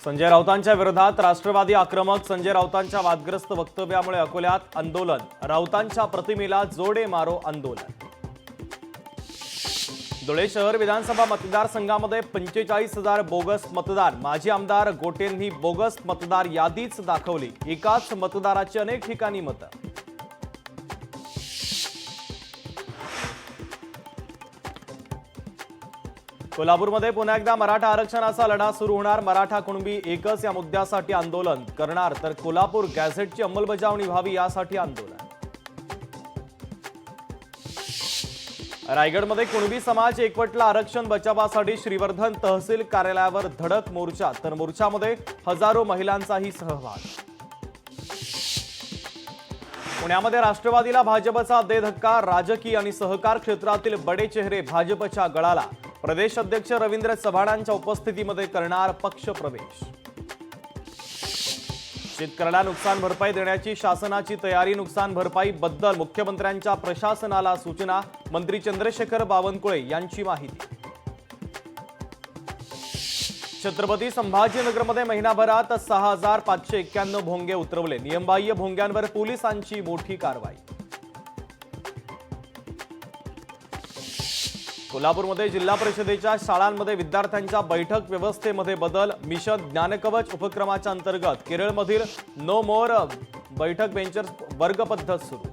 संजय राऊतांच्या विरोधात राष्ट्रवादी आक्रमक. संजय राऊतांच्या वादग्रस्त वक्तव्यामुळे अकोल्यात आंदोलन. राऊतांच्या प्रतिमेला जोडे मारो आंदोलन. धुळे शहर विधानसभा मतदारसंघामध्ये 45,000 बोगस मतदार. माजी आमदार गोटेंनी बोगस मतदार यादीच दाखवली. एकाच मतदाराची अनेक ठिकाणी मतं. कोल्हापूरमध्ये पुन्हा एकदा मराठा आरक्षणाचा लढा सुरू होणार. मराठा कुणबी एकच या मुद्द्यासाठी आंदोलन करणार, तर कोल्हापूर गॅझेटची अंमलबजावणी व्हावी यासाठी आंदोलन. रायगडमध्ये कुणबी समाज एकवटला. आरक्षण बचावासाठी श्रीवर्धन तहसील कार्यालयावर धडक मोर्चा, तर मोर्चामध्ये हजारो महिलांचाही सहभाग. पुण्यामध्ये राष्ट्रवादीला भाजपचा दे धक्का. राजकीय आणि सहकार क्षेत्रातील बडे चेहरे भाजपच्या गळाला. प्रदेश अध्यक्ष रवींद्र चव्हाणांच्या उपस्थितीमध्ये करणार पक्ष प्रवेश. शेतकऱ्याला नुकसान भरपाई देण्याची शासनाची तयारी. नुकसान भरपाई बद्दल मुख्यमंत्र्यांच्या प्रशासनाला सूचना. मंत्री चंद्रशेखर बावनकुळे यांची माहिती. छत्रपती संभाजीनगरमध्ये महिनाभरात 6,591 भोंगे उतरवले. नियमबाह्य भोंग्यांवर पोलिसांची मोठी कारवाई. कोल्हापूरमध्ये जिल्हा परिषदेच्या शाळांमध्ये विद्यार्थ्यांच्या बैठक व्यवस्थेमध्ये बदल. मिशन ज्ञानकवच उपक्रमाच्या अंतर्गत केरळमधील नो मोर बैठक बेंचर्स वर्ग पद्धत सुरू.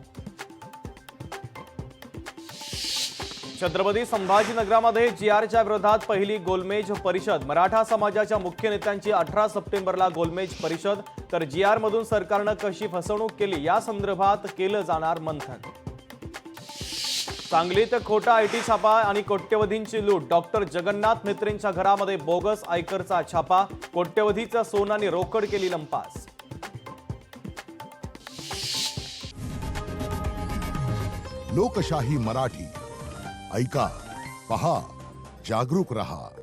छत्रपती संभाजीनगरामध्ये जीआरच्या विरोधात पहिली गोलमेज परिषद. मराठा समाजाच्या मुख्य नेत्यांची 18 सप्टेंबरला गोलमेज परिषद. तर जीआर मधून सरकारनं कशी फसवणूक केली या संदर्भात केलं जाणार मंथन. सांगलीत खोटा आयटी छापा आणि कोट्यवधींची लूट. डॉक्टर जगन्नाथ मित्रेंच्या घरामध्ये बोगस आयकरचा छापा. कोट्यवधीचा सोनं आणि रोकड केली लंपास. लोकशाही मराठी ऐका, पहा, जागरूक रहा.